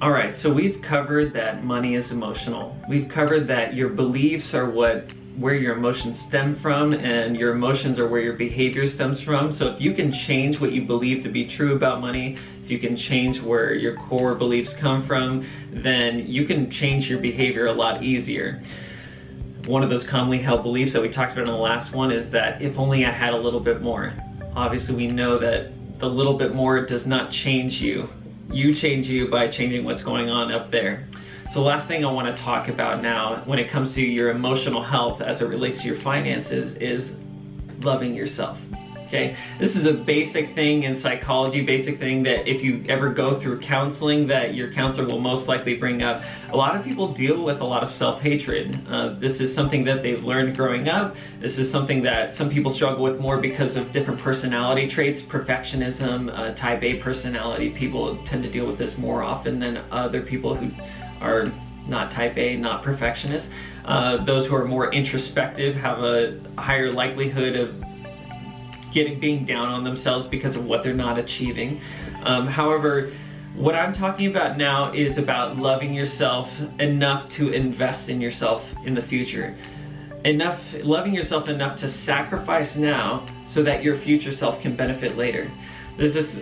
All right, so we've covered that money is emotional. We've covered that your beliefs are where your emotions stem from, and your emotions are where your behavior stems from. So if you can change what you believe to be true about money, if you can change where your core beliefs come from, then you can change your behavior a lot easier. One of those commonly held beliefs that we talked about in the last one is that if only I had a little bit more. Obviously, we know that the little bit more does not change you. You change you by changing what's going on up there. So the last thing I want to talk about now when it comes to your emotional health as it relates to your finances is loving yourself. Okay, this is a basic thing in psychology, basic thing that if you ever go through counseling that your counselor will most likely bring up. A lot of people deal with a lot of self-hatred. This is something that they've learned growing up. This is something that some people struggle with more because of different personality traits, perfectionism, type A personality. People tend to deal with this more often than other people who are not type A, not perfectionists. Those who are more introspective have a higher likelihood of being down on themselves because of what they're not achieving. However, what I'm talking about now is about loving yourself enough to invest in yourself in the future. Loving yourself enough to sacrifice now so that your future self can benefit later. There's this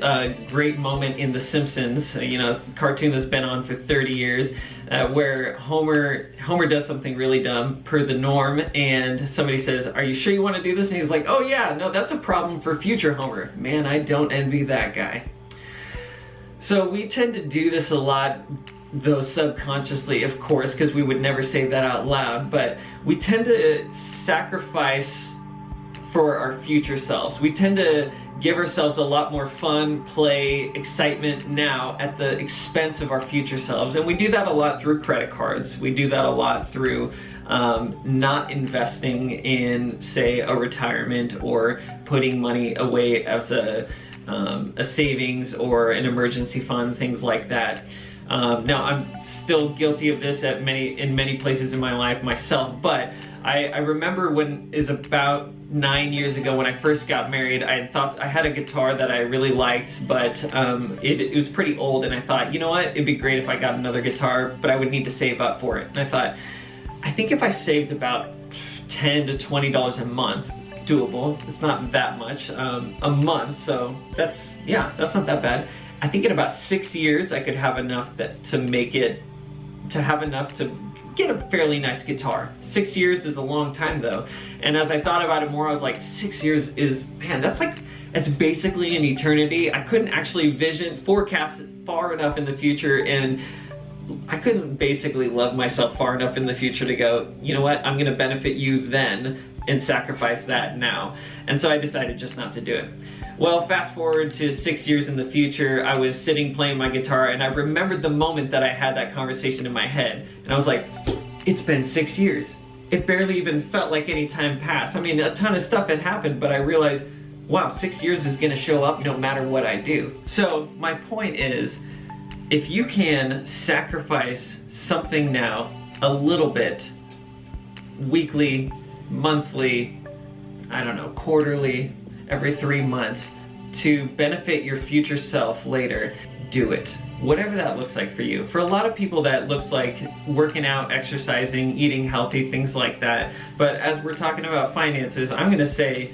great moment in The Simpsons, it's a cartoon that's been on for 30 years, where Homer does something really dumb per the norm, and somebody says, "Are you sure you want to do this?" And he's like, "Oh yeah, no, that's a problem for future Homer. Man, I don't envy that guy." So we tend to do this a lot, though subconsciously, of course, because we would never say that out loud, but we tend to sacrifice for our future selves. We tend to give ourselves a lot more fun, play, excitement now at the expense of our future selves. And we do that a lot through credit cards. We do that a lot through not investing in, say, a retirement or putting money away as a savings or an emergency fund, things like that. Now, I'm still guilty of this in many places in my life myself, but I remember when it was about 9 years ago when I first got married, I had a guitar that I really liked, but it was pretty old, and I thought, you know what, it'd be great if I got another guitar, but I would need to save up for it. And I thought, I think if I saved about $10 to $20 a month, doable, it's not that much, a month, so that's not that bad. I think in about 6 years I could have enough to have enough to get a fairly nice guitar. 6 years is a long time though, and as I thought about it more, I was like, 6 years is, man, that's basically an eternity. I couldn't actually forecast it far enough in the future, and I couldn't basically love myself far enough in the future to go, you know what, I'm gonna benefit you then and sacrifice that now. And so I decided just not to do it. Well, fast forward to 6 years in the future, I was sitting playing my guitar, and I remembered the moment that I had that conversation in my head. And I was like, it's been 6 years. It barely even felt like any time passed. I mean, a ton of stuff had happened, but I realized, wow, 6 years is gonna show up no matter what I do. So my point is, if you can sacrifice something now, a little bit, weekly, monthly, I don't know, quarterly, every 3 months, to benefit your future self later, do it. Whatever that looks like for you. For a lot of people that looks like working out, exercising, eating healthy, things like that. But as we're talking about finances, I'm gonna say,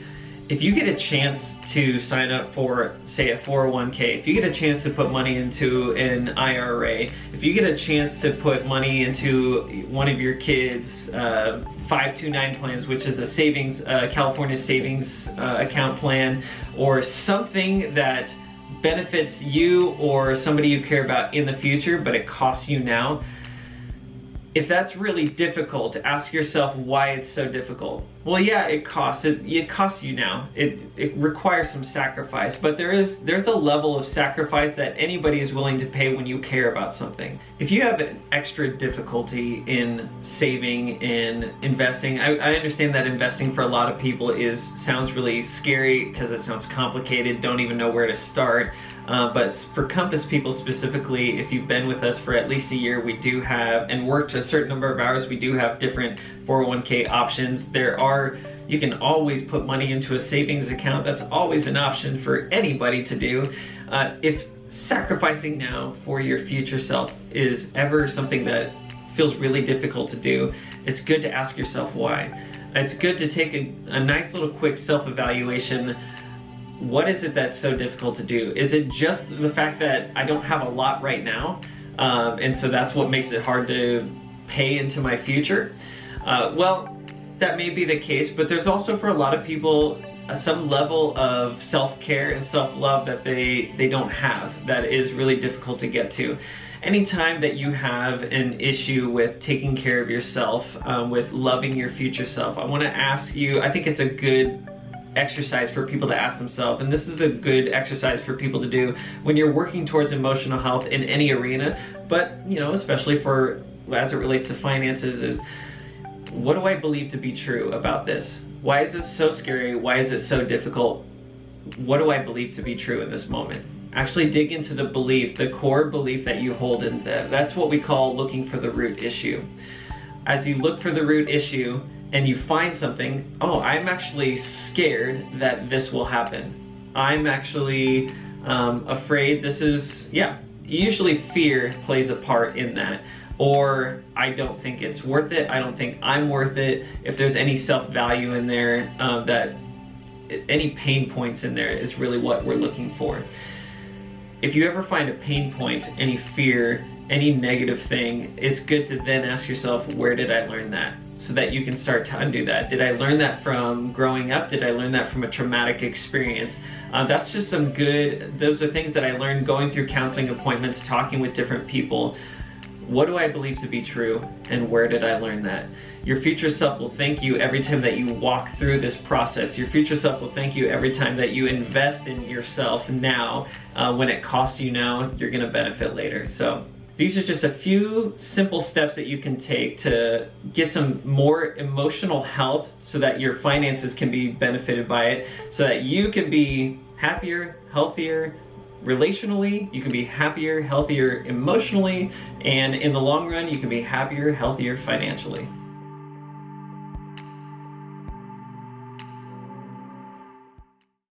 if you get a chance to sign up for, say, a 401k, if you get a chance to put money into an IRA, if you get a chance to put money into one of your kids' 529 plans, which is a savings, California savings account plan, or something that benefits you or somebody you care about in the future, but it costs you now. If that's really difficult, ask yourself why it's so difficult. Well, yeah, it costs you now. It requires some sacrifice, but there's a level of sacrifice that anybody is willing to pay when you care about something. If you have an extra difficulty in saving, in investing, I understand that investing for a lot of people sounds really scary because it sounds complicated, don't even know where to start. But for Compass people specifically, if you've been with us for at least a year, we do have, and worked a certain number of hours, we do have different 401k options. You can always put money into a savings account. That's always an option for anybody to do. If sacrificing now for your future self is ever something that feels really difficult to do, it's good to ask yourself why. It's good to take a nice little quick self-evaluation. What is it that's so difficult to do? Is it just the fact that I don't have a lot right now? And so that's what makes it hard to pay into my future? Well, that may be the case, but there's also for a lot of people some level of self-care and self-love that they don't have, that is really difficult to get to. Anytime that you have an issue with taking care of yourself, with loving your future self, I want to ask you, I think it's a good exercise for people to ask themselves, and this is a good exercise for people to do when you're working towards emotional health in any arena, but especially for as it relates to finances, is what do I believe to be true about this? Why is this so scary? Why is it so difficult? What do I believe to be true in this moment? Actually dig into the belief, the core belief that you hold in that. That's what we call looking for the root issue. As you look for the root issue and you find something, oh, I'm actually scared that this will happen. I'm actually afraid this is, usually fear plays a part in that. Or I don't think it's worth it. I don't think I'm worth it. If there's any self-value in there, that any pain points in there is really what we're looking for. If you ever find a pain point, any fear, any negative thing, it's good to then ask yourself, where did I learn that? So that you can start to undo that. Did I learn that from growing up? Did I learn that from a traumatic experience? That's just those are things that I learned going through counseling appointments, talking with different people. What do I believe to be true, and where did I learn that? Your future self will thank you every time that you walk through this process. Your future self will thank you every time that you invest in yourself now. When it costs you now, you're gonna benefit later. So these are just a few simple steps that you can take to get some more emotional health so that your finances can be benefited by it, so that you can be happier, healthier, relationally, you can be happier, healthier emotionally, and in the long run, you can be happier, healthier financially.